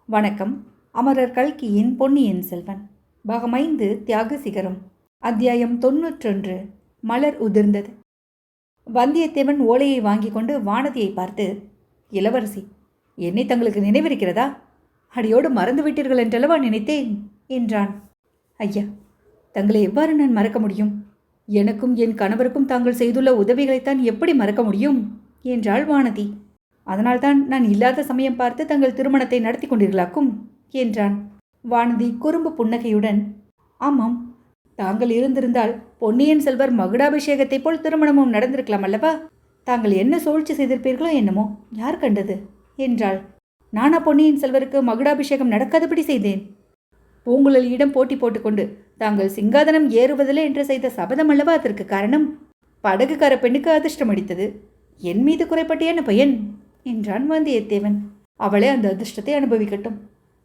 வணக்கம். அமரர் கல்கியின் பொன்னியின் செல்வன் பாகம் 5 தியாக சிகரம் அத்தியாயம் 91 மலர் உதிர்ந்தது. வந்தியத்தேவன் ஓலையை வாங்கி கொண்டு வானதியை பார்த்து, இளவரசி, என்னை தங்களுக்கு நினைவிருக்கிறதா? அடியோடு மறந்துவிட்டீர்கள் என்றளவா நினைத்தேன் என்றான். ஐயா, தங்களை எவ்வாறு நான் மறக்க முடியும்? எனக்கும் என் கணவருக்கும் தாங்கள் செய்துள்ள உதவிகளைத்தான் எப்படி மறக்க முடியும் என்றாள் வானதி. அதனால்தான் நான் இல்லாத சமயம் பார்த்து தங்கள் திருமணத்தை நடத்தி கொண்டீர்களாக்கும் என்றான். வானதி குறும்பு புன்னகையுடன், ஆமாம், தாங்கள் இருந்திருந்தால் பொன்னியின் செல்வர் மகுடாபிஷேகத்தைப் போல் திருமணமும் நடந்திருக்கலாம் அல்லவா? தாங்கள் என்ன சூழ்ச்சி செய்திருப்பீர்களோ என்னமோ, யார் கண்டது என்றாள். நானா பொன்னியின் செல்வருக்கு மகுடாபிஷேகம் நடக்காதபடி செய்தேன்? பூங்குழலியிடம் போட்டி போட்டுக்கொண்டு தாங்கள் சிங்காதனம் ஏறுவதில்லை என்று செய்த சபதம் அல்லவா அதற்கு காரணம்? படகுக்கார பெண்ணுக்கு அதிர்ஷ்டம் அடித்தது, என் மீது குறைப்பட்ட என்ன பயன் என்றான் வந்தியத்தேவன். அவளே அந்த அதிர்ஷ்டத்தை அனுபவிக்கட்டும்.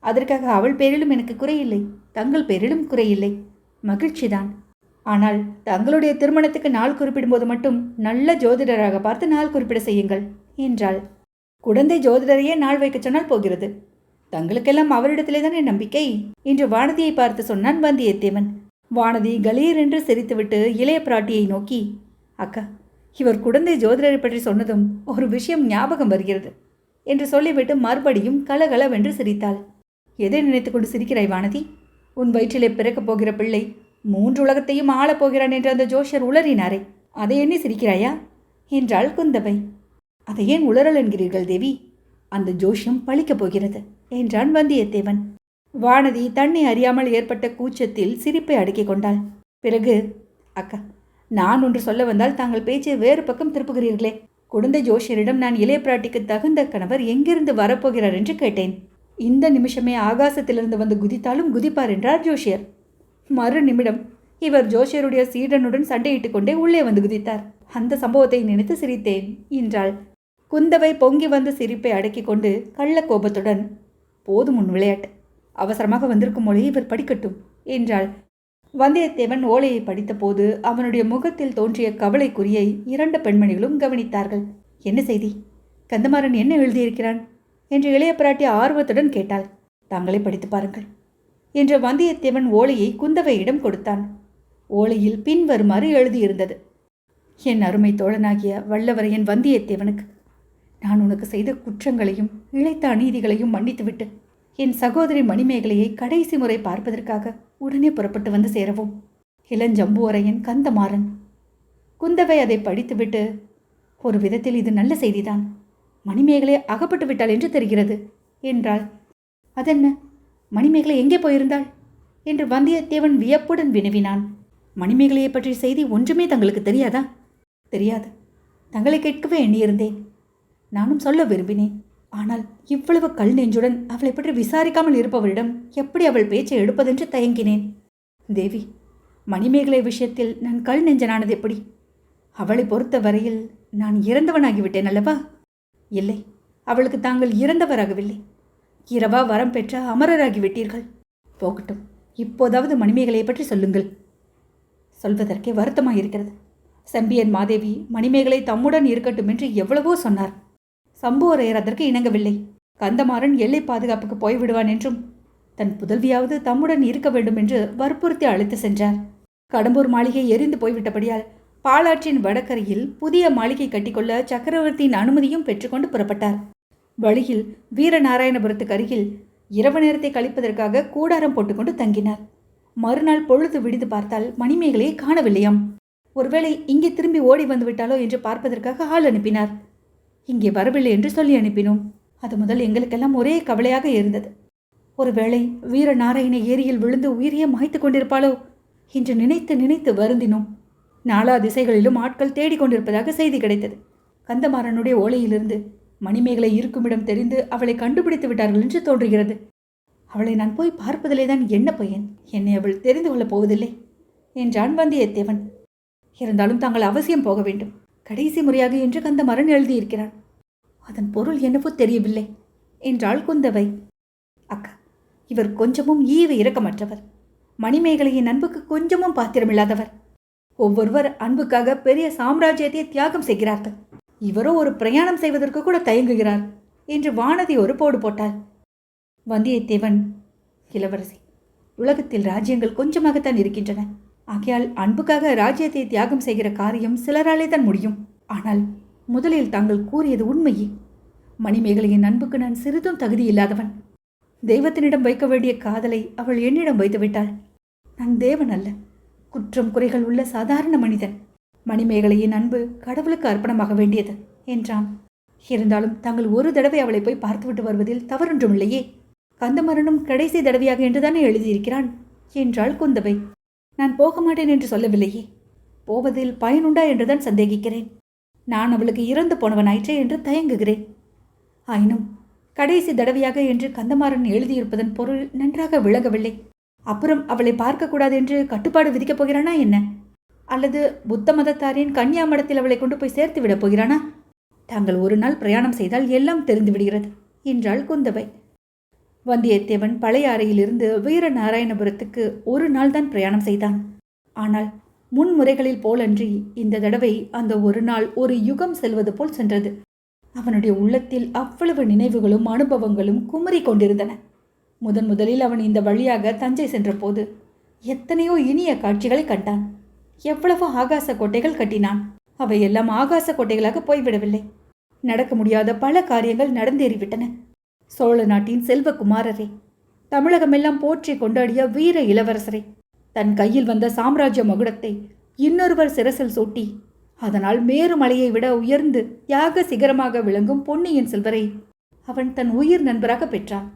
அதற்காக அவள் பேரிலும் எனக்கு குறையில்லை, தங்கள் பேரிலும் குறையில்லை, மகிழ்ச்சிதான். ஆனால் தங்களுடைய திருமணத்துக்கு நாள் குறிப்பிடும்போது மட்டும் நல்ல ஜோதிடராக பார்த்து நாள் குறிப்பிட செய்யுங்கள் என்றாள். குழந்தை ஜோதிடரையே நாள் வைக்க சொன்னால் போகிறது. தங்களுக்கெல்லாம் அவரிடத்திலே தானே நம்பிக்கை என்று வானதியை பார்த்து சொன்னான் வந்தியத்தேவன். வானதி கலீர் என்று சிரித்துவிட்டு இளைய பிராட்டியை நோக்கி, அக்கா, இவர் குழந்தை ஜோதிடரை பற்றி சொன்னதும் ஒரு விஷயம் ஞாபகம் வருகிறது என்று சொல்லிவிட்டு மறுபடியும் கலகலவென்று சிரித்தாள். எதை நினைத்து கொண்டு சிரிக்கிறாய் வானதி? உன் வயிற்றிலே பிறக்கப் போகிற பிள்ளை 3 உலகத்தையும் ஆளப்போகிறான் என்று அந்த ஜோஷியர் உளறினாரே, அதை எண்ணி சிரிக்கிறாயா என்றாள் குந்தவை. அதை ஏன் உளறல் என்கிறீர்கள் தேவி? அந்த ஜோஷியம் பழிக்கப் போகிறது என்றான் வந்தியத்தேவன். வானதி தன்னை அறியாமல் ஏற்பட்ட கூச்சத்தில் சிரிப்பை அடக்கிக் கொண்டாள். பிறகு, அக்கா, நான் ஒன்று சொல்ல வந்தால் தாங்கள் பேச்சை வேறு பக்கம் திருப்புகிறீர்களே. குழந்தை ஜோஷியரிடம் நான் இளைய பிராட்டிக்கு தகுந்த கணவர் எங்கிருந்து வரப்போகிறார் என்று கேட்டேன். இந்த நிமிஷமே ஆகாசத்திலிருந்து வந்து குதித்தாலும் குதிப்பார் என்றார் ஜோஷியர். மறு நிமிடம் இவர் ஜோஷியருடைய சீடனுடன் சண்டையிட்டு கொண்டே உள்ளே வந்து குதித்தார். அந்த சம்பவத்தை நினைத்து சிரித்தேன் என்றாள். குந்தவை பொங்கி வந்து சிரிப்பை அடக்கி கொண்டு கள்ள கோபத்துடன், போதும் உன் விளையாட்டு, அவசரமாக வந்திருக்கும் மொழியை இவர் படிக்கட்டும் என்றாள். வந்தியத்தேவன் ஓலையை படித்தபோது அவனுடைய முகத்தில் தோன்றிய கவலைக்குறியை 2 பெண்மணிகளும் கவனித்தார்கள். என்ன செய்தி? கந்தமாறன் என்ன எழுதியிருக்கிறான் என்று இளைய பிராட்டி ஆர்வத்துடன் கேட்டாள். தாங்களே படித்து பாருங்கள் என்று வந்தியத்தேவன் ஓலையை குந்தவையிடம் கொடுத்தான். ஓலையில் பின்வருமாறு எழுதியிருந்தது. என் அருமை தோழனாகிய வல்லவரையன் வந்தியத்தேவனுக்கு, நான் உனக்கு செய்த குற்றங்களையும் இழைத்த அநீதிகளையும் மன்னித்துவிட்டு என் சகோதரி மணிமேகலையை கடைசி முறை பார்ப்பதற்காக உடனே புறப்பட்டு வந்து சேரவும். இளஞ்சம்புவரையன் கந்தமாறன். குந்தவை அதை படித்துவிட்டு, ஒரு விதத்தில் இது நல்ல செய்திதான். மணிமேகலை அகப்பட்டு விட்டாள் என்று தெரிகிறது என்றாள். அதென்ன, மணிமேகலை எங்கே போயிருந்தாள் என்று வந்தியத்தேவன் வியப்புடன் வினவினான். மணிமேகலையை பற்றிய செய்தி ஒன்றுமே தங்களுக்கு தெரியாதா? தெரியாது. தங்களை கேட்கவே எண்ணியிருந்தேன். நானும் சொல்ல விரும்பினேன். ஆனால் இவ்வளவு கல் நெஞ்சுடன் அவளை பற்றி விசாரிக்காமல் இருப்பவரிடம் எப்படி அவள் பேச்சை எடுப்பதென்று தயங்கினேன். தேவி, மணிமேகலை விஷயத்தில் நான் கல் நெஞ்சனானது எப்படி? அவளை பொறுத்த வரையில் நான் இறந்தவனாகிவிட்டேன் அல்லவா? இல்லை, அவளுக்கு தாங்கள் இறந்தவராகவில்லை, இரவா வரம் பெற்ற அமரராகிவிட்டீர்கள். போகட்டும், இப்போதாவது மணிமேகலையை பற்றி சொல்லுங்கள். சொல்வதற்கே வருத்தமாயிருக்கிறது. செம்பியன் மாதேவி மணிமேகலை தம்முடன் இருக்கட்டும் என்று எவ்வளவோ சொன்னார். சம்புவரையர் அதற்கு இணங்கவில்லை. கந்தமாறன் எல்லை பாதுகாப்புக்கு போய்விடுவான் என்றும் தன் புதல்வியாவது தம்முடன் இருக்க வேண்டும் என்று வற்புறுத்தி அழைத்து சென்றார். கடம்பூர் மாளிகை எரிந்து போய்விட்டபடியால் பாலாற்றின் வடக்கரையில் புதிய மாளிகை கட்டிக்கொள்ள சக்கரவர்த்தியின் அனுமதியும் பெற்றுக்கொண்டு புறப்பட்டார். வழியில் வீரநாராயணபுரத்துக்கு அருகில் இரவு நேரத்தை கழிப்பதற்காக கூடாரம் போட்டுக்கொண்டு தங்கினார். மறுநாள் பொழுது விடிந்து பார்த்தால் மணிமேகலையை காணவில்லையாம். ஒருவேளை இங்கே திரும்பி ஓடி வந்து விட்டாலோ என்று பார்ப்பதற்காக ஆள் அனுப்பினார். இங்கே வரவில்லை என்று சொல்லி அனுப்பினோம். அது முதல் எங்களுக்கெல்லாம் ஒரே கவலையாக இருந்தது. ஒருவேளை வீரநாராயண ஏரியில் விழுந்து உயிரையே மாய்த்து கொண்டிருப்பாளோ என்று நினைத்து நினைத்து வருந்தினோம். 4 திசைகளிலும் ஆட்கள் தேடிக்கொண்டிருப்பதாக செய்தி கிடைத்தது. கந்தமாறனுடைய ஓலையிலிருந்து மணிமேகலை இருக்குமிடம் தெரிந்து அவளை கண்டுபிடித்து விட்டார்கள் என்று தோன்றுகிறது. அவளை நான் போய் பார்ப்பதிலே தான் என்ன பயன்? என்னை அவள் தெரிந்து கொள்ளப் போவதில்லை என்றான் வந்தியத்தேவன். இருந்தாலும் தாங்கள் அவசியம் போக வேண்டும், கடைசி முறையாக என்று கந்தமாறன் எழுதியிருக்கிறான். அதன் பொருள் என்னவோ தெரியவில்லை என்றாள் குந்தவை. அக்கா, இவர் கொஞ்சமும் ஈவு இரக்கமற்றவர். மணிமேகலையின் அன்புக்கு கொஞ்சமும் பாத்திரமில்லாதவர். ஒவ்வொருவர் அன்புக்காக பெரிய சாம்ராஜ்யத்தை தியாகம் செய்கிறார்கள். இவரோ ஒரு பிரயாணம் செய்வதற்கு கூட தயங்குகிறார் என்று வானதி ஒரு போடு போட்டாள். வந்தியத்தேவன், இளவரசி, உலகத்தில் ராஜ்யங்கள் கொஞ்சமாகத்தான் இருக்கின்றன. ஆகையால் அன்புக்காக ராஜ்யத்தை தியாகம் செய்கிற காரியம் சிலராலே தான் முடியும். ஆனால் முதலில் தாங்கள் கூறியது உண்மையே. மணிமேகலையின் அன்புக்கு நான் சிறிதும் தகுதி இல்லாதவன். தெய்வத்தினிடம் வைக்க வேண்டிய காதலை அவள் என்னிடம் வைத்துவிட்டாள். நான் தேவன் அல்ல, குற்றம் குறைகள் உள்ள சாதாரண மனிதன். மணிமேகலையின் அன்பு கடவுளுக்கு அர்ப்பணமாக வேண்டியது என்றான். இருந்தாலும் தாங்கள் ஒரு தடவை அவளை போய் பார்த்துவிட்டு வருவதில் தவறொன்றுமில்லையே. கந்தமாறனும் கடைசி தடவையாக என்றுதானே எழுதியிருக்கிறான் என்றாள் குந்தவை. நான் போக மாட்டேன் என்று சொல்லவில்லையே. போவதில் பயனுண்டா என்றுதான் சந்தேகிக்கிறேன். நான் அவளுக்கு இறந்து போனவனாயிற்றே என்று தயங்குகிறேன். ஆயினும் கடைசி தடவையாக என்று கந்தமாறன் எழுதியிருப்பதன் பொருள் நன்றாக விளங்கவில்லை. அப்புறம் அவளை பார்க்கக்கூடாது என்று கட்டுப்பாடு விதிக்கப் போகிறானா என்ன? அல்லது புத்த மதத்தாரின் கன்னியா மடத்தில் அவளை கொண்டு போய் சேர்த்து விடப் போகிறானா? தாங்கள் ஒரு நாள் பிரயாணம் செய்தால் எல்லாம் தெரிந்து விடுகிறது என்றாள் குந்தவை. வந்தியத்தேவன் பழைய அறையிலிருந்து வீரநாராயணபுரத்துக்கு ஒரு நாள் தான் பிரயாணம் செய்தான். ஆனால் முன்முறைகளில் போலன்றி இந்த தடவை அந்த ஒரு நாள் ஒரு யுகம் செல்வது போல் சென்றது. அவனுடைய உள்ளத்தில் அவ்வளவு நினைவுகளும் அனுபவங்களும் குமரி கொண்டிருந்தன. முதலில் அவன் இந்த வழியாக தஞ்சை சென்றபோது எத்தனையோ இனிய காட்சிகளை கண்டான். எவ்வளவோ ஆகாச கோட்டைகள் கட்டினான். அவையெல்லாம் ஆகாச கோட்டைகளாக போய்விடவில்லை. நடக்க முடியாத பல காரியங்கள் நடந்தேறிவிட்டன. சோழ நாட்டின் செல்வகுமாரரை, தமிழகமெல்லாம் போற்றி கொண்டாடிய வீர இளவரசரை, தன் கையில் வந்த சாம்ராஜ்ய மகுடத்தை இன்னொருவர் சிரசில் சூட்டி அதனால் மேருமலையை விட உயர்ந்து தியாக சிகரமாக விளங்கும் பொன்னியின் செல்வரை அவன் தன் உயிர் நண்பராக பெற்றான்.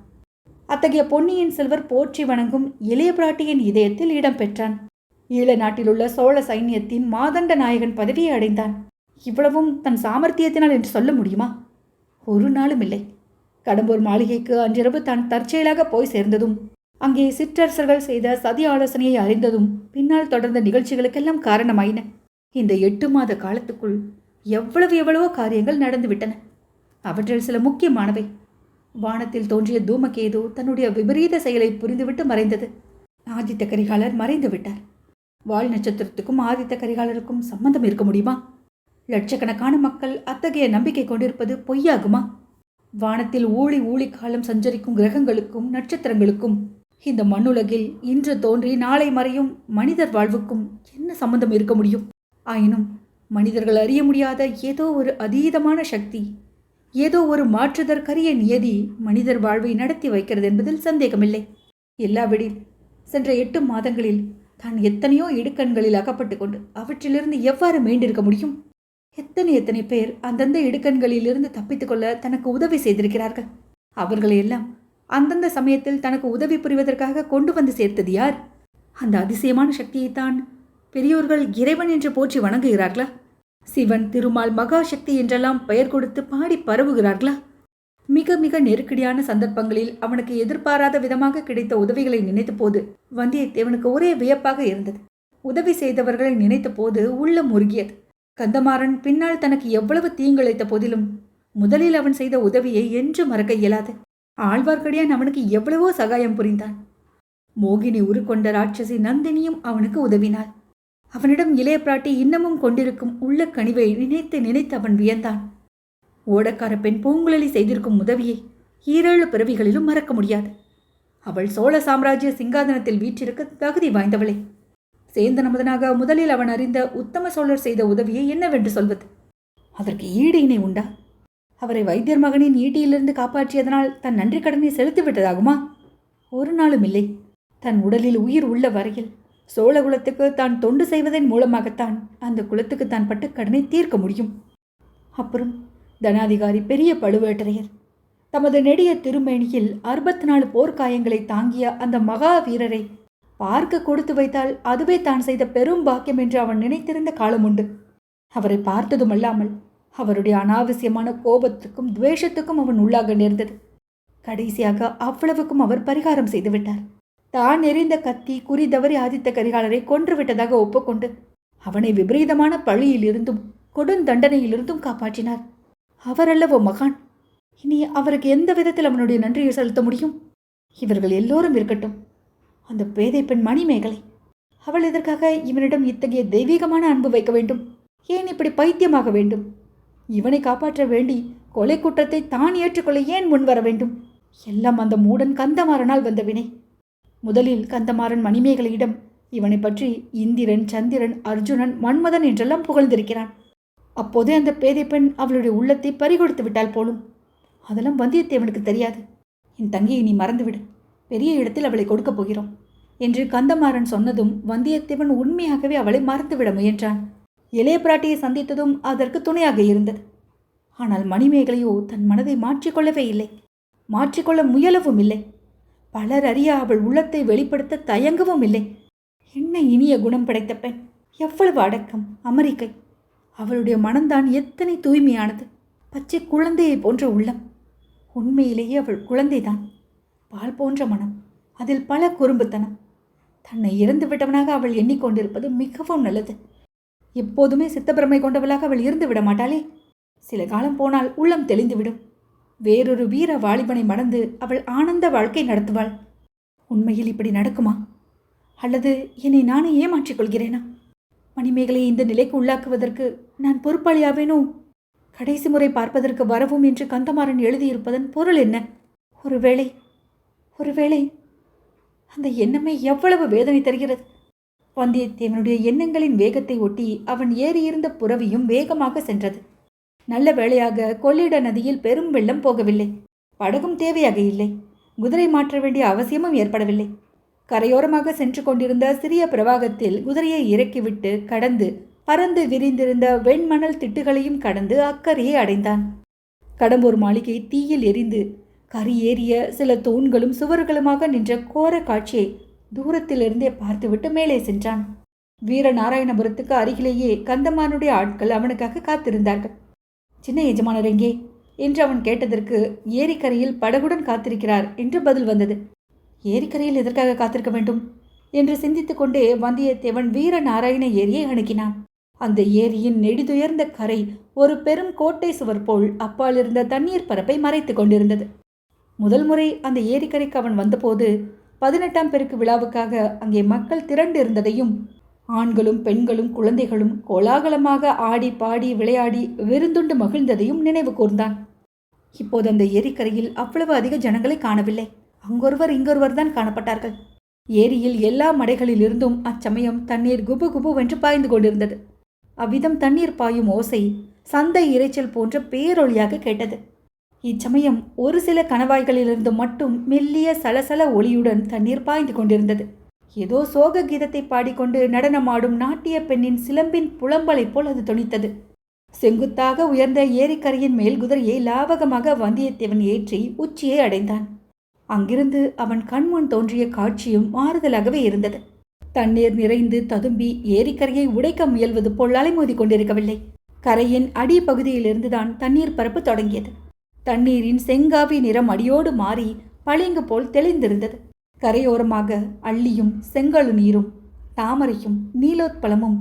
அத்தகைய பொன்னியின் செல்வர் போற்றி வணங்கும் இளைய பிராட்டியின் இதயத்தில் இடம் பெற்றான். ஈழ நாட்டிலுள்ள சோழ சைன்யத்தின் மாதண்ட நாயகன் பதவியை அடைந்தான். இவ்வளவும் தன் சாமர்த்தியத்தினால் என்று சொல்ல முடியுமா? ஒரு நாளும் இல்லை. கடம்பூர் மாளிகைக்கு அன்றிரவு தான் தற்செயலாக போய் சேர்ந்ததும், அங்கே சிற்றரசர்கள் செய்த சதி ஆலோசனையை அறிந்ததும் பின்னால் தொடர்ந்த நிகழ்ச்சிகளுக்கெல்லாம் காரணமாயின. இந்த 8 மாத காலத்துக்குள் எவ்வளவோ காரியங்கள் நடந்துவிட்டன. அவற்றில் சில முக்கியமானவை. வானத்தில் தோன்றிய தூமகேது தன்னுடைய விபரீத செயலை புரிந்துவிட்டு மறைந்தது. ஆதித்த கரிகாலர் மறைந்து விட்டார். வால் நட்சத்திரத்துக்கும் ஆதித்த கரிகாலருக்கும் சம்பந்தம் இருக்க முடியுமா? லட்சக்கணக்கான மக்கள் அத்தகைய நம்பிக்கை கொண்டிருப்பது பொய்யாகுமா? வானத்தில் ஊழி காலம் சஞ்சரிக்கும் கிரகங்களுக்கும் நட்சத்திரங்களுக்கும் இந்த மண்ணுலகில் இன்று தோன்றி நாளை மறையும் மனிதர் வாழ்வுக்கும் என்ன சம்பந்தம் இருக்க முடியும்? ஆயினும் மனிதர்கள் அறிய முடியாத ஏதோ ஒரு அதீதமான சக்தி, ஏதோ ஒரு மாற்றுதற்கரிய நியதி மனிதர் வாழ்வை நடத்தி வைக்கிறது என்பதில் சந்தேகமில்லை. எல்லாவிடில் சென்ற 8 மாதங்களில் தான் எத்தனையோ இடுக்கண்களில் அகப்பட்டு கொண்டு அவற்றிலிருந்து எவ்வாறு மீண்டிருக்க முடியும்? எத்தனை பேர் அந்தந்த இடுக்கண்களிலிருந்து தப்பித்துக் கொள்ள தனக்கு உதவி செய்திருக்கிறார்கள். அவர்களையெல்லாம் அந்தந்த சமயத்தில் தனக்கு உதவி புரிவதற்காக கொண்டு வந்து சேர்த்தது யார்? அந்த அதிசயமான சக்தியைத்தான் பெரியோர்கள் இறைவன் என்று போற்றி வணங்குகிறார்களா? சிவன், திருமால், மகாசக்தி என்றெல்லாம் பெயர் கொடுத்து பாடி பரவுகிறார்களா? மிக மிக நெருக்கடியான சந்தர்ப்பங்களில் அவனுக்கு எதிர்பாராத விதமாக கிடைத்த உதவிகளை நினைத்த போது வந்தியத்தேவனுக்கு ஒரே வியப்பாக இருந்தது. உதவி செய்தவர்களை நினைத்த போது உள்ளம் முருகியது. கந்தமாறன் பின்னால் தனக்கு எவ்வளவு தீங்கிழைத்த போதிலும் முதலில் அவன் செய்த உதவியை என்று மறக்க இயலாது. ஆழ்வார்க்கடியான் அவனுக்கு எவ்வளவோ சகாயம் புரிந்தான். மோகினி உருக்கொண்ட ராட்சசி நந்தினியும் அவனுக்கு உதவினாள். அவனிடம் இளைய பிராட்டி இன்னமும் கொண்டிருக்கும் உள்ள கனிவை நினைத்து அவன் வியந்தான். ஓடக்கார பெண் பூங்குழலி செய்திருக்கும் உதவியை 7 பிறவிகளிலும் மறக்க முடியாது. அவள் சோழ சாம்ராஜ்ய சிங்காதனத்தில் வீற்றிருக்க தகுதி வாய்ந்தவளே. சேந்தன் அமுதனாக முதலில் அவன் அறிந்த உத்தம சோழர் செய்த உதவியை என்னவென்று சொல்வது? அதற்கு ஈடு இணை உண்டா? அவரை வைத்தியர் மகனின் ஈட்டியிலிருந்து காப்பாற்றியதனால் தன் நன்றி கடனை செலுத்திவிட்டதாகுமா? ஒரு நாளும் இல்லை. தன் உடலில் உயிர் உள்ள வரையில் சோழ குலத்துக்கு தான் தொண்டு செய்வதன் மூலமாகத்தான் அந்த குலத்துக்கு தான் பட்ட கடனை தீர்க்க முடியும். அப்புறம் தனாதிகாரி பெரிய பழுவேட்டரையர் தமது நெடிய திருமேனியில் 64 போர்க்காயங்களை தாங்கிய அந்த மகா வீரரை பார்க்க கொடுத்து வைத்தால் அதுவே தான் செய்த பெரும் பாக்கியம் என்று அவன் நினைத்திருந்த காலம் உண்டு. அவரை பார்த்ததுமல்லாமல் அவருடைய அனாவசியமான கோபத்துக்கும் துவேஷத்துக்கும் அவன் உள்ளாக நேர்ந்தது. கடைசியாக அவ்வளவுக்கும் அவர் பரிகாரம் செய்துவிட்டார். தான் எறிந்த கத்தி குறி தவறி ஆதித்த கரிகாலரை கொன்றுவிட்டதாக ஒப்புக்கொண்டு அவனை விபரீதமான பழியிலிருந்தும் கொடுந்தண்டனையிலிருந்தும் காப்பாற்றினார். அவரல்லவோ மகான். இனி அவருக்கு எந்த விதத்தில் அவனுடைய நன்றியை செலுத்த முடியும்? இவர்கள் எல்லோரும் இருக்கட்டும். அந்த பேதை பெண் மணிமேகலை, அவள் எதற்காக இவனிடம் இத்தகைய தெய்வீகமான அன்பு வைக்க வேண்டும்? ஏன் இப்படி பைத்தியமாக வேண்டும்? இவனை காப்பாற்ற வேண்டி கொலை குற்றத்தை தான் ஏற்றுக்கொள்ள ஏன் முன்வர வேண்டும்? எல்லாம் அந்த மூடன் கந்தமாறனால் வந்த வினை. முதலில் கந்தமாறன் மணிமேகலையிடம் இவனை பற்றி இந்திரன், சந்திரன், அர்ஜுனன், மன்மதன் என்றெல்லாம் புகழ்ந்திருக்கிறான். அப்போதே அந்த பேதை பெண் அவளுடைய உள்ளத்தை பறிகொடுத்து விட்டால் போலும். அதெல்லாம் வந்தியத்தேவனுக்கு தெரியாது. என் தங்கியை நீ மறந்துவிடு, பெரிய இடத்தில் அவளை கொடுக்கப் போகிறோம் என்று கந்தமாறன் சொன்னதும் வந்தியத்தேவன் உண்மையாகவே அவளை மறந்துவிட முயன்றான். இளைய பிராட்டியை சந்தித்ததும் அதற்கு துணையாக இருந்தது. ஆனால் மணிமேகலையோ தன் மனதை மாற்றிக்கொள்ளவே இல்லை, மாற்றிக்கொள்ள முயலவும் இல்லை. பலர் அறிய அவள் உள்ளத்தை வெளிப்படுத்த தயங்கவும் இல்லை. என்ன இனிய குணம் படைத்த பெண்! எவ்வளவு அடக்கம், அமெரிக்கை! அவளுடைய மனம்தான் எத்தனை தூய்மையானது! பச்சை குழந்தையை போன்ற உள்ளம். உண்மையிலேயே அவள் குழந்தைதான். பால் போன்ற மனம், அதில் பல குறும்புத்தனம். தன்னை இறந்து விட்டவனாக அவள் எண்ணிக்கொண்டிருப்பது மிகவும் நல்லது. எப்போதுமே சித்தப்பிரமை கொண்டவளாக அவள் இருந்து விட மாட்டாளே. சில காலம் போனால் உள்ளம் தெளிந்துவிடும். வேறொரு வீர வாலிபனை மணந்து அவள் ஆனந்த வாழ்க்கை நடத்துவாள். உண்மையில் இப்படி நடக்குமா? அல்லது என்னை நானே ஏமாற்றிக் கொள்கிறேனா? மணிமேகலையை இந்த நிலைக்கு உள்ளாக்குவதற்கு நான் பொறுப்பாளியாவேனோ? கடைசி முறை பார்ப்பதற்கு வரவும் என்று கந்தமாறன் எழுதியிருப்பதன் பொருள் என்ன? ஒருவேளை அந்த எண்ணமே எவ்வளவு வேதனை தருகிறது! வந்தியத்தேவனுடைய எண்ணங்களின் வேகத்தை ஒட்டி அவன் ஏறியிருந்த புறவியும் வேகமாக சென்றது. நல்ல வேளையாக கொள்ளிட நதியில் பெரும் வெள்ளம் போகவில்லை. படகும் தேவையாக இல்லை. குதிரை மாற்ற வேண்டிய அவசியமும் ஏற்படவில்லை. கரையோரமாக சென்று கொண்டிருந்த சிறிய பிரவாகத்தில் குதிரையை இறக்கிவிட்டு கடந்து பறந்து விரிந்திருந்த வெண்மணல் திட்டுகளையும் கடந்து அக்கறையை அடைந்தான். கடம்பூர் மாளிகை தீயில் எரிந்து கரி ஏறிய சில தூண்களும் சுவர்களுமாக நின்ற கோர காட்சியை தூரத்திலிருந்தே பார்த்துவிட்டு மேலே சென்றான். வீரநாராயணபுரத்துக்கு அருகிலேயே கந்தமாறனுடைய ஆட்கள் அவனுக்காக காத்திருந்தார்கள். சின்ன எஜமானர் எங்கே என்று அவன் கேட்டதற்கு ஏரிக்கரையில் படகுடன் காத்திருக்கிறார் என்று பதில் வந்தது. ஏரிக்கரையில் எதற்காக காத்திருக்க வேண்டும் என்று சிந்தித்து கொண்டே வந்தியத்தேவன் வீரநாராயண ஏரியை அணுகினான். அந்த ஏரியின் நெடிதுயர்ந்த கரை ஒரு பெரும் கோட்டை சுவர் போல் அப்பால் இருந்த தண்ணீர் பரப்பை மறைத்து கொண்டிருந்தது. முதல் முறை அந்த ஏரிக்கரைக்கு அவன் வந்தபோது 18ஆம் பெருக்கு விழாவுக்காக அங்கே மக்கள் திரண்டு இருந்ததையும் ஆண்களும் பெண்களும் குழந்தைகளும் கோலாகலமாக ஆடி பாடி விளையாடி விருந்துண்டு மகிழ்ந்ததையும் நினைவு கூர்ந்தான். இப்போது அந்த ஏரிக்கரையில் அவ்வளவு அதிக ஜனங்களை காணவில்லை. அங்கொருவர் இங்கொருவர் தான் காணப்பட்டார்கள். ஏரியில் எல்லா மடைகளிலிருந்தும் அச்சமயம் தண்ணீர் குபு குபுவென்று பாய்ந்து கொண்டிருந்தது. அவ்விதம் தண்ணீர் பாயும் ஓசை சந்தை இரைச்சல் போன்ற பேரொளியாக கேட்டது. இச்சமயம் ஒரு சில கணவாய்களிலிருந்து மட்டும் மெல்லிய சலசல ஒளியுடன் தண்ணீர் பாய்ந்து கொண்டிருந்தது. ஏதோ சோக கீதத்தை பாடிக்கொண்டு நடனமாடும் நாட்டிய பெண்ணின் சிலம்பின் புலம்பலை போல் அது தொனித்தது. செங்குத்தாக உயர்ந்த ஏரிக்கரையின் மேல் குதிரையை லாவகமாக வந்தியத்தேவன் ஏற்றி உச்சியை அடைந்தான். அங்கிருந்து அவன் கண்முன் தோன்றிய காட்சியும் மாறுதலாகவே இருந்தது. தண்ணீர் நிறைந்து ததும்பி ஏரிக்கரையை உடைக்க முயல்வது போல் அலைமோதி கொண்டிருக்கவில்லை. கரையின் அடிப்பகுதியிலிருந்துதான் தண்ணீர் பரப்பு தொடங்கியது. தண்ணீரின் செங்காவி நிறம் அடியோடு மாறி பளிங்கு போல் தெளிந்திருந்தது. கரையோரமாக அள்ளியும் செங்கழு நீரும் தாமரையும் நீலோத்பலமும்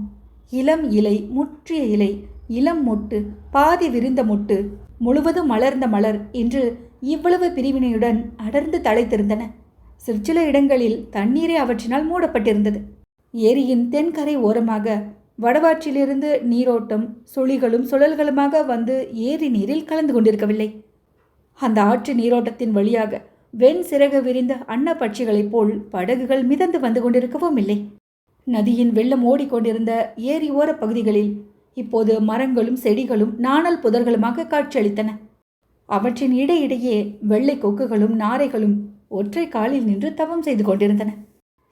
இளம் இலை, முற்றிய இலை, இளம் மொட்டு, பாதி விரிந்த மொட்டு, முழுவதும் மலர்ந்த மலர் என்று இவ்வளவு பிரிவினையுடன் அடர்ந்து தழைத்திருந்தன. சிற்சில இடங்களில் தண்ணீரே அவற்றினால் மூடப்பட்டிருந்தது. ஏரியின் தென்கரை ஓரமாக வடவாற்றிலிருந்து நீரோட்டம் சுழிகளும் சுழல்களுமாக வந்து ஏரி நீரில் கலந்து கொண்டிருக்கவில்லை. அந்த ஆற்று நீரோட்டத்தின் வழியாக வெண் சிறகு விரிந்த அன்னப்பட்சிகளைப் போல் படகுகள் மிதந்து வந்து கொண்டிருக்கவும் இல்லை. நதியின் வெள்ளம் ஓடிக்கொண்டிருந்த ஏரி ஓர பகுதிகளில் இப்போது மரங்களும் செடிகளும் நாணல் புதர்களுமாக காட்சியளித்தன. அவற்றின் இடையிடையே வெள்ளை கொக்குகளும் நாரைகளும் ஒற்றை காலில் நின்று தவம் செய்து கொண்டிருந்தன.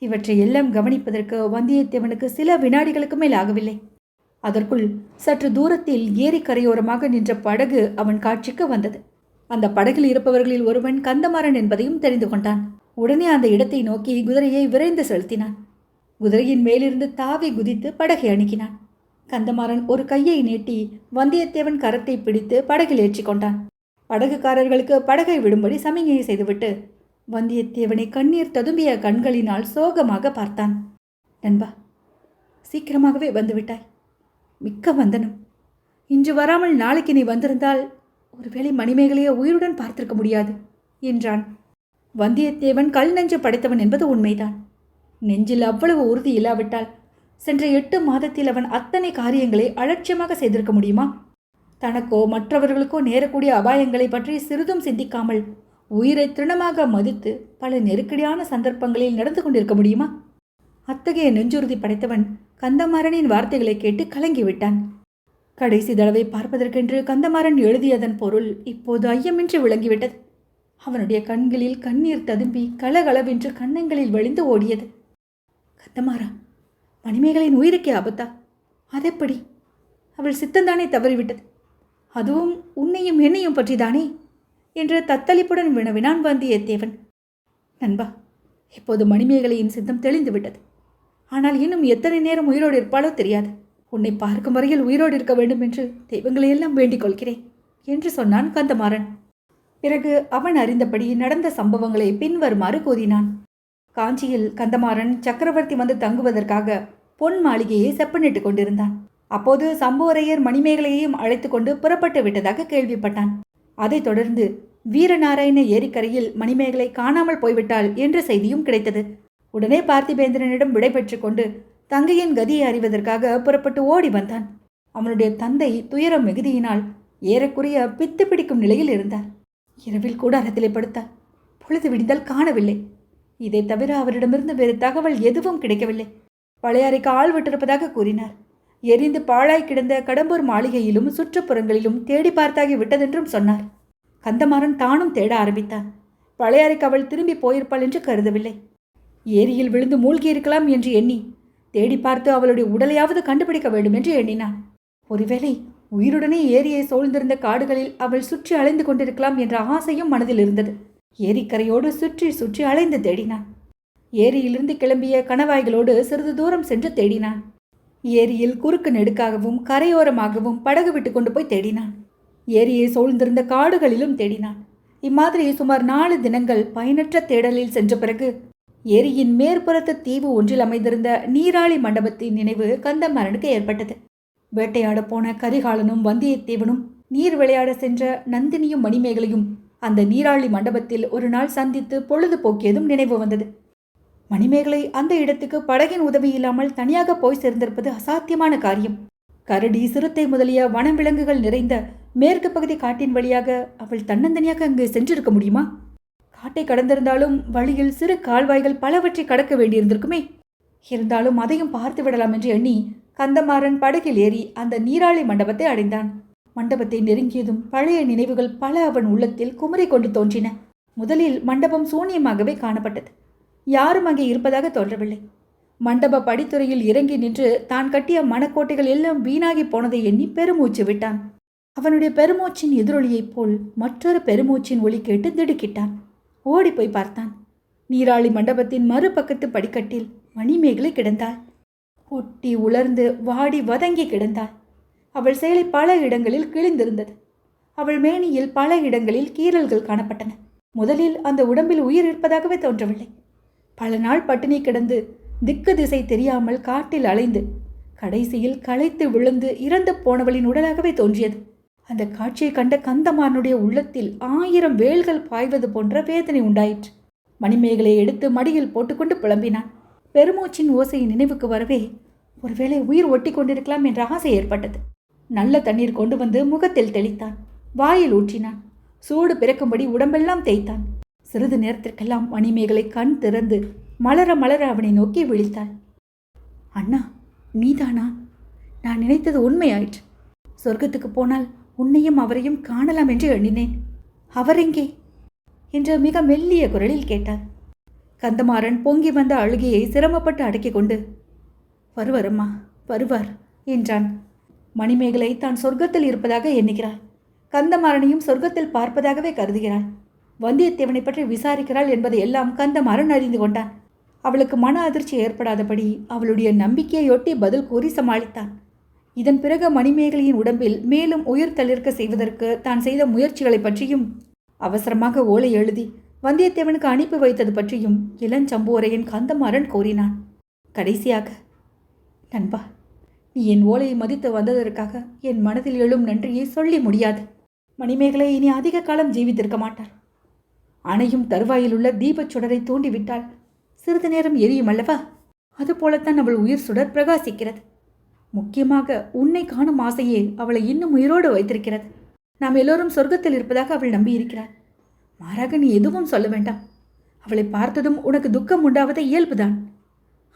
இவற்றை எல்லாம் கவனிப்பதற்கு வந்தியத்தேவனுக்கு சில வினாடிகளுக்கு மேல் ஆகவில்லை. அதற்குள் சற்று தூரத்தில் ஏரி கரையோரமாக நின்ற படகு அவன் காட்சிக்கு வந்தது. அந்த படகில் இருப்பவர்களில் ஒருவன் கந்தமாறன் என்பதையும் தெரிந்து கொண்டான். உடனே அந்த இடத்தை நோக்கி குதிரையை விரைந்து செலுத்தினான். குதிரையின் மேலிருந்து தாவி குதித்து படகை அணுகினான். கந்தமாறன் ஒரு கையை நீட்டி வந்தியத்தேவன் கரத்தை பிடித்து படகில் ஏற்றி கொண்டான். படகுக்காரர்களுக்கு படகை விடும்படி சமிஞை செய்துவிட்டு வந்தியத்தேவனை கண்ணீர் ததும்பிய கண்களினால் சோகமாக பார்த்தான். நண்பா, சீக்கிரமாகவே வந்துவிட்டாய். மிக்க வந்தனம். இன்று வராமல் நாளைக்கு நீ வந்திருந்தால் ஒருவேளை மணிமேகலையை உயிருடன் பார்த்திருக்க முடியாது என்றான். வந்தியத்தேவன் கல் நெஞ்சு படைத்தவன் என்பது உண்மைதான். நெஞ்சில் அவ்வளவு உறுதி இல்லாவிட்டால் சென்ற 8 மாதத்தில் அவன் அத்தனை காரியங்களை அலட்சியமாக செய்திருக்க முடியுமா? தனக்கோ மற்றவர்களுக்கோ நேரக்கூடிய அபாயங்களை பற்றி சிறிதும் சிந்திக்காமல் உயிரை திருணமாக மதித்து பல நெருக்கடியான சந்தர்ப்பங்களில் நடந்து கொண்டிருக்க முடியுமா? அத்தகைய நெஞ்சுறுதி படைத்தவன் கந்தமாறனின் வார்த்தைகளை கேட்டு கலங்கிவிட்டான். கடைசி தடவை பார்ப்பதற்கென்று கந்தமாறன் எழுதியதன் பொருள் இப்போது ஐயமின்றி விளங்கிவிட்டது. அவனுடைய கண்களில் கண்ணீர் ததும்பி கலகலவென்று கன்னங்களில் வழிந்து ஓடியது. கந்தமாறா, மணிமேகலின் உயிருக்கே ஆபத்தா? அதெப்படி? அவள் சித்தந்தானே தவறிவிட்டது. அதுவும் உன்னையும் என்னையும் பற்றிதானே என்று தத்தளிப்புடன் வினவினான் வந்தியத்தேவன். நண்பா, இப்போது மணிமேகலையின் சித்தம் தெளிந்து விட்டது. ஆனால் இன்னும் எத்தனை நேரம் உயிரோடு இருப்பாளோ தெரியாது. உன்னை பார்க்கும் வரையில் உயிரோடு இருக்க வேண்டும் என்று தெய்வங்களையெல்லாம் வேண்டிக் கொள்கிறேன் என்று சொன்னான் கந்தமாறன். பிறகு அவன் அறிந்தபடி நடந்த சம்பவங்களை பின்வருமாறு கூறினான். காஞ்சியில் கந்தமாறன் சக்கரவர்த்தி வந்து தங்குவதற்காக பொன் மாளிகையை செப்பனிட்டு கொண்டிருந்தான். அப்போது சம்புவரையர் மணிமேகலையையும் அழைத்து கொண்டு புறப்பட்டு விட்டதாக கேள்விப்பட்டான். அதைத் தொடர்ந்து வீரநாராயண ஏரிக்கரையில் மணிமேகலை காணாமல் போய்விட்டாள் என்ற செய்தியும் கிடைத்தது. உடனே பார்த்திபேந்திரனிடம் விடை பெற்று கொண்டு தங்கையின் கதியை அறிவதற்காக புறப்பட்டு ஓடி வந்தான். அவனுடைய தந்தை துயரம் மிகுதியினால் ஏறக்குறைய பித்து பிடிக்கும் நிலையில் இருந்தார். இரவில் கூடாரத்திலே படுத்தார். பொழுது விடிந்தால் காணவில்லை. இதை தவிர அவரிடமிருந்து வேறு தகவல் எதுவும் கிடைக்கவில்லை. பழையாறைக்கு ஆள் விட்டிருப்பதாக கூறினார். எரிந்து பாழாய் கிடந்த கடம்பூர் மாளிகையிலும் சுற்றுப்புறங்களிலும் தேடி பார்த்தாகி விட்டதென்றும் சொன்னார். கந்தமாறன் தானும் தேட ஆரம்பித்தான். பழையாறைக்கு அவள் திரும்பி போயிருப்பாள் என்று கருதவில்லை. ஏரியில் விழுந்து மூழ்கியிருக்கலாம் என்று எண்ணி தேடி பார்த்து அவளுடைய உடலையாவது கண்டுபிடிக்க வேண்டும் என்று எண்ணினான். ஒருவேளை உயிருடனே ஏரியை சூழ்ந்திருந்த காடுகளில் அவள் சுற்றி அலைந்து கொண்டிருக்கலாம் என்ற ஆசையும் மனதில் இருந்தது. ஏரிக்கரையோடு சுற்றி சுற்றி அலைந்து தேடினான். ஏரியிலிருந்து கிளம்பிய கணவாய்களோடு சிறிது தூரம் சென்று தேடினான். ஏரியில் குறுக்கு நெடுக்காகவும் கரையோரமாகவும் படகு விட்டு கொண்டு போய் தேடினான். ஏரியை சூழ்ந்திருந்த காடுகளிலும் தேடினான். இம்மாதிரி சுமார் 4 தினங்கள் பயனற்ற தேடலில் சென்ற பிறகு ஏரியின் மேற்புறத்து தீவு ஒன்றில் அமைந்திருந்த நீராளி மண்டபத்தின் நினைவு கந்தமாறனுக்கு ஏற்பட்டது. வேட்டையாட போன கரிகாலனும் வந்தியத்தேவனும் நீர் விளையாட சென்ற நந்தினியும் மணிமேகலையும் அந்த நீராளி மண்டபத்தில் ஒரு நாள் சந்தித்து பொழுது போக்கியதும் நினைவு வந்தது. மணிமேகலை அந்த இடத்துக்கு படகின் உதவி இல்லாமல் தனியாக போய் சேர்ந்திருப்பது அசாத்தியமான காரியம். கரடி, சிறுத்தை முதலிய வனவிலங்குகள் நிறைந்த மேற்கு பகுதி காட்டின் வழியாக அவள் தன்னந்தனியாக அங்கே சென்றிருக்க முடியுமா? காட்டை கடந்திருந்தாலும் வழியில் சிறு கால்வாய்கள் பலவற்றை கடக்க வேண்டியிருந்திருக்குமே. இருந்தாலும் அதையும் பார்த்து விடலாம் என்று எண்ணி கந்தமாறன் படகில் ஏறி அந்த நீராளி மண்டபத்தை அடைந்தான். மண்டபத்தை நெருங்கியதும் பழைய நினைவுகள் பல அவன் உள்ளத்தில் குமரி கொண்டு தோன்றின. முதலில் மண்டபம் சூன்யமாகவே காணப்பட்டது. யாரும் அங்கே இருப்பதாக தோன்றவில்லை. மண்டப படித்துறையில் இறங்கி நின்று தான் கட்டிய மணக்கோட்டைகள் எல்லாம் வீணாகி போனதை எண்ணி பெருமூச்சு விட்டான். அவனுடைய பெருமூச்சின் எதிரொலியைப் போல் மற்றொரு பெருமூச்சின் ஒலி கேட்டு திடுக்கிட்டான். ஓடிப்போய் பார்த்தான். நீராளி மண்டபத்தின் மறுபக்கத்து படிக்கட்டில் மணிமேகலை கிடந்தாள். ஒட்டி உலர்ந்து வாடி வதங்கி கிடந்தாள். அவள் சேலை பல இடங்களில் கிழிந்திருந்தது. அவள் மேனியில் பல இடங்களில் கீறல்கள் காணப்பட்டன. முதலில் அந்த உடம்பில் உயிர் இருப்பதாகவே தோன்றவில்லை. பல நாள் பட்டினி கிடந்து திக்கு திசை தெரியாமல் காட்டில் அலைந்து கடைசியில் களைத்து விழுந்து இறந்து போனவளின் உடலாகவே தோன்றியது. அந்த காட்சியை கண்ட கந்தமாறனுடைய உள்ளத்தில் 1000 வேல்கள் பாய்வது போன்ற வேதனை உண்டாயிற்று. மணிமேகலை எடுத்து மடியில் போட்டுக்கொண்டு புலம்பினான். பெருமூச்சின் ஓசை நினைவுக்கு வரவே ஒருவேளை உயிர் ஒட்டி கொண்டிருக்கலாம் என்ற ஆசை ஏற்பட்டது. நல்ல தண்ணீர் கொண்டு வந்து முகத்தில் தெளித்தான். வாயில் ஊற்றினான். சூடு பிறக்கும்படி உடம்பெல்லாம் தேய்த்தான். சிறிது நேரத்திற்கெல்லாம் மணிமேகலை கண் திறந்து மலர மலர அவனை நோக்கி விழித்தாள். அண்ணா, நீதானா? நான் நினைத்தது உண்மையாயிற்று. சொர்க்கத்துக்கு போனால் உன்னையும் அவரையும் காணலாம் என்று எண்ணினேன். அவரெங்கே என்று மிக மெல்லிய குரலில் கேட்டாள். கந்தமாறன் பொங்கி வந்த அழுகையை சிரமப்பட்டு அடக்கிக் கொண்டு, வருவாரம்மா, வருவார் என்றான். மணிமேகலை தான் சொர்க்கத்தில் இருப்பதாக எண்ணுகிறாள். கந்தமாறனையும் சொர்க்கத்தில் பார்ப்பதாகவே கருதுகிறாள். வந்தியத்தேவனை பற்றி விசாரிக்கிறாள் என்பதை எல்லாம் கந்தமாறன் அறிந்து கொண்டான். அவளுக்கு மன அதிர்ச்சி ஏற்படாதபடி அவளுடைய நம்பிக்கையொட்டி பதில் கூறி சமாளித்தான். இதன் பிறகு மணிமேகலையின் உடம்பில் மேலும் உயிர் தளிர்க்க செய்வதற்கு தான் செய்த முயற்சிகளை பற்றியும், அவசரமாக ஓலை எழுதி வந்தியத்தேவனுக்கு அனுப்பி வைத்தது பற்றியும் இளஞ்சம்புவரையன் கந்தமாறன் கூறினான். கடைசியாக, நண்பா, நீ என் ஓலையை மதித்து வந்ததற்காக என் மனதில் எழும் நன்றியை சொல்லி முடியாது. மணிமேகலை இனி அதிக காலம் ஜீவித்திருக்க மாட்டார். அணையும் தருவாயில் உள்ள தீபச் சுடரை தூண்டிவிட்டால் சிறிது நேரம் எரியும் அல்லவா? அதுபோலத்தான் அவள் உயிர் சுடர் பிரகாசிக்கிறது. முக்கியமாக உன்னை காணும் ஆசையே அவளை இன்னும் உயிரோடு வைத்திருக்கிறது. நாம் எல்லோரும் சொர்க்கத்தில் இருப்பதாக அவள் நம்பியிருக்கிறாள். மாறாக நீ எதுவும் சொல்ல வேண்டாம். அவளை பார்த்ததும் உனக்கு துக்கம் உண்டாவதை இயல்புதான்.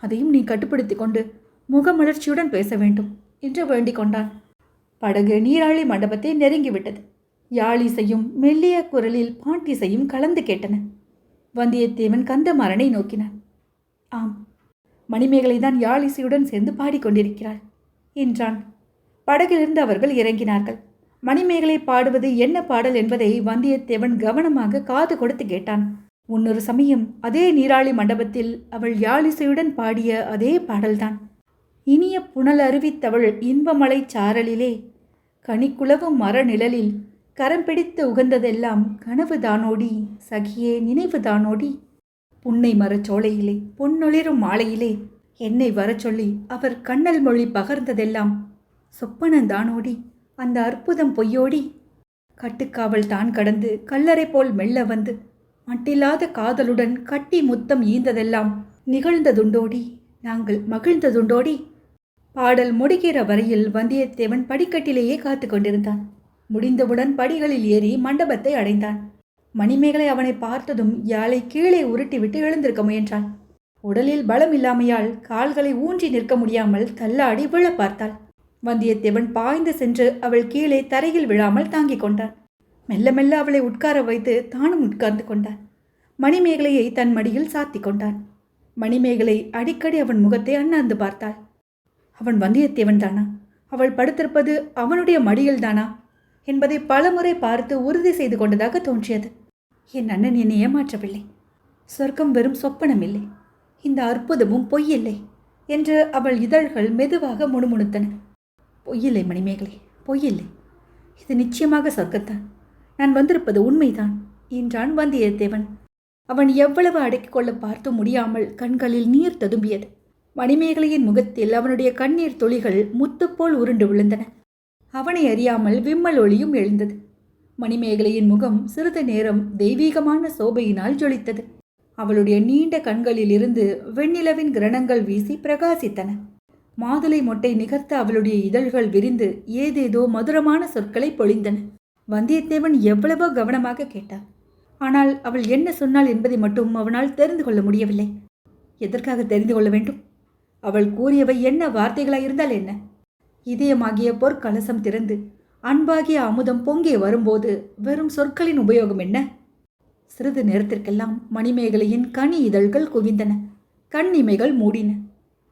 அதையும் நீ கட்டுப்படுத்தி கொண்டு முகமலர்ச்சியுடன் பேச வேண்டும் என்று வேண்டிக் கொண்டான். படகு நீராழி மண்டபத்தை நெருங்கிவிட்டது. யாழிசையும் மெல்லிய குரலில் பாட்டிசையும் கலந்து கேட்டன. வந்தியத்தேவன் கந்தமாறனை நோக்கினான். ஆம், மணிமேகலைதான் யாழிசையுடன் சேர்ந்து பாடிக்கொண்டிருக்கிறாள் என்றான். படகிலிருந்து அவர்கள் இறங்கினார்கள். மணிமேகலை பாடுவது என்ன பாடல் என்பதை வந்தியத்தேவன் கவனமாக காது கொடுத்து கேட்டான். முன்னொரு சமயம் அதே நீராழி மண்டபத்தில் அவள் யாழிசையுடன் பாடிய அதே பாடல்தான். இனிய புனல் அருவித்தவள் இன்பமலை சாரலிலே கனிக்குளவும் மர நிழலில் கரம் பிடித்து உகந்ததெல்லாம் கனவு தானோடி சகியே நினைவு தானோடி புன்னை மரச்சோலையிலே பொன்னொளிரும் மாலையிலே என்னை வரச் சொல்லி அவர் கண்ணல் மொழி பகர்ந்ததெல்லாம் சொப்பனந்தானோடி அந்த அற்புதம் பொய்யோடி கட்டுக்காவல் தான் கடந்து கல்லறை போல் மெல்ல வந்து மட்டில்லாத காதலுடன் கட்டி முத்தம் ஈந்ததெல்லாம் நிகழ்ந்ததுண்டோடி நாங்கள் மகிழ்ந்ததுண்டோடி. பாடல் முடிகிற வரையில் வந்தியத்தேவன் படிக்கட்டிலேயே காத்து கொண்டிருந்தான். முடிந்தவுடன் படிகளில் ஏறி மண்டபத்தை அடைந்தான். மணிமேகலை அவனை பார்த்ததும் யாழை கீழே உருட்டிவிட்டு எழுந்திருக்க முயன்றாள். உடலில் பலம் இல்லாமையால் கால்களை ஊன்றி நிற்க முடியாமல் தள்ளாடி விழ பார்த்தாள். வந்தியத்தேவன் பாய்ந்து சென்று அவள் கீழே தரையில் விழாமல் தாங்கிக் கொண்டான். மெல்ல மெல்ல அவளை உட்கார வைத்து தானும் உட்கார்ந்து கொண்டான். மணிமேகலையை தன் மடியில் சாத்தி கொண்டான். மணிமேகலை அடிக்கடி அவன் முகத்தை அண்ணாந்து பார்த்தாள். அவன் வந்தியத்தேவன் தானா? அவள் படுத்திருப்பது அவனுடைய மடியில் தானா என்பதை பலமுறை பார்த்து உறுதி செய்து கொண்டதாக தோன்றியது. என் அண்ணன் என்னை ஏமாற்றவில்லை. சொர்க்கம் வெறும் சொப்பனமில்லை. இந்த அற்புதமும் பொய்யில்லை என்று அவள் இதழ்கள் மெதுவாக முணுமுணுத்தன. பொய்யில்லை மணிமேகலை, பொய்யில்லை. இது நிச்சயமாக சொர்க்கத்தான். நான் வந்திருப்பது உண்மைதான் என்றான் வந்தியத்தேவன். அவன் எவ்வளவு அடக்கிக் கொள்ள பார்த்து முடியாமல் கண்களில் நீர் ததும்பியது. மணிமேகலையின் முகத்தில் அவனுடைய கண்ணீர் துளிகள் முத்துப்போல் உருண்டு விழுந்தன. அவனை அறியாமல் விம்மல் ஒளியும் எழுந்தது. மணிமேகலையின் முகம் சிறிது நேரம் தெய்வீகமான சோபையினால் ஜொலித்தது. அவளுடைய நீண்ட கண்களிலிருந்து வெண்ணிலவின் கிரணங்கள் வீசி பிரகாசித்தன. மாதுளை மொட்டை நிகர்த்த அவளுடைய இதழ்கள் விரிந்து ஏதேதோ மதுரமான சொற்களை பொழிந்தன. வந்தியத்தேவன் எவ்வளவோ கவனமாக கேட்டான். ஆனால் அவள் என்ன சொன்னாள் என்பதை மட்டும் அவனால் தெரிந்து கொள்ள முடியவில்லை. எதற்காக தெரிந்து கொள்ள வேண்டும்? அவள் கூறியவை என்ன வார்த்தைகளாயிருந்தால் என்ன? இதயமாகிய பொற்கலசம் திறந்து அன்பாகிய அமுதம் பொங்கி வரும்போது வெறும் சொற்களின் உபயோகம் என்ன? சிறிது நேரத்திற்கெல்லாம் மணிமேகலையின் கனி இதழ்கள் குவிந்தன. கண்ணிமைகள் மூடின.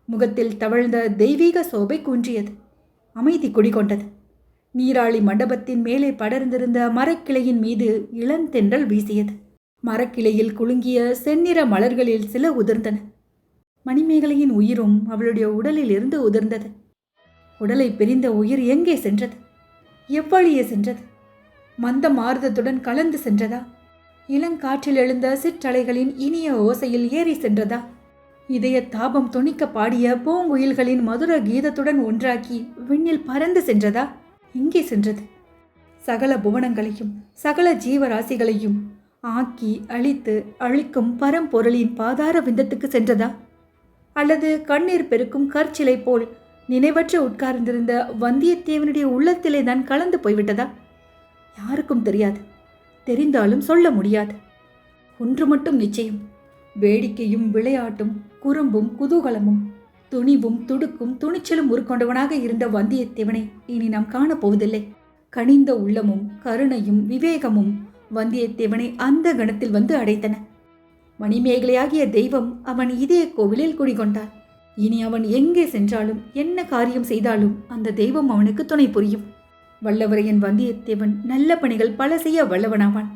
முகத்தில் தவழ்ந்த தெய்வீக சோபை குன்றியது. அமைதி குடிகொண்டது. நீராழி மண்டபத்தின் மேலே படர்ந்திருந்த மரக்கிளையின் மீது இளந்தென்றல் வீசியது. மரக்கிளையில் குலுங்கிய செந்நிற மலர்களில் சில உதிர்ந்தன. மணிமேகலையின் உயிரும் அவளுடைய உடலில் இருந்து உதிர்ந்தது. உடலை பிரிந்த உயிர் எங்கே சென்றது? எவ்வழியே சென்றது? மந்த மாறுதத்துடன் கலந்து சென்றதா? இளங்காற்றில் எழுந்த சிற்றலைகளின் இனிய ஓசையில் ஏறி சென்றதா? இதய தாபம் துணிக்க பாடிய பூங்குயில்களின் மதுர கீதத்துடன் ஒன்றாக்கி விண்ணில் பறந்து சென்றதா? எங்கே சென்றது? சகல புவனங்களையும் சகல ஜீவராசிகளையும் ஆக்கி அழித்து அழிக்கும் பரம்பொருளின் பாதார விந்தத்துக்கு சென்றதா? அல்லது கண்ணீர் பெருக்கும் கற்சிலை போல் நினைவற்று உட்கார்ந்திருந்த வந்தியத்தேவனுடைய உள்ளத்திலே தான் கலந்து போய்விட்டதா? யாருக்கும் தெரியாது. தெரிந்தாலும் சொல்ல முடியாது. ஒன்று மட்டும் நிச்சயம். வேடிக்கையும் விளையாட்டும் குறும்பும் குதூகலமும் துணிவும் துடுக்கும் துணிச்சலும் உருக்கொண்டவனாக இருந்த வந்தியத்தேவனை இனி நாம் காணப்போவதில்லை. கனிந்த உள்ளமும் கருணையும் விவேகமும் வந்தியத்தேவனை அந்த கணத்தில் வந்து அடைத்தன. மணிமேகலையாகிய தெய்வம் அவன் இதய கோவிலில் குடிகொண்டார். இனி அவன் எங்கே சென்றாலும் என்ன காரியம் செய்தாலும் அந்த தெய்வம் அவனுக்கு துணை புரியும். வல்லவரையன் வந்தியத்தேவன் நல்ல பணிகள் பல செய்ய வல்லவனாவான்.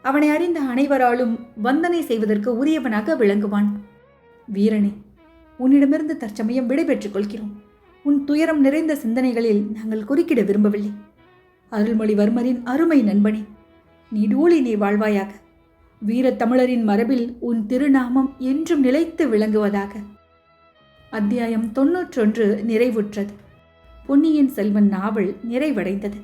அவனை அறிந்த அனைவராலும் வந்தனை செய்வதற்கு உரியவனாக விளங்குவான். வீரனே, உன்னிடமிருந்து தற்சமயம் விடைபெற்றுக் கொள்கிறோம். உன் துயரம் நிறைந்த சிந்தனைகளில் நாங்கள் குறுக்கிட விரும்பவில்லை. அருள்மொழிவர்மரின் அருமை நண்பனே, நீடூழி நீ வாழ்வாயாக. வீரத்தமிழரின் மரபில் உன் திருநாமம் என்றும் நிலைத்து விளங்குவதாக. அத்தியாயம் 91 நிறைவுற்றது. பொன்னியின் செல்வன் நாவல் நிறைவடைந்தது.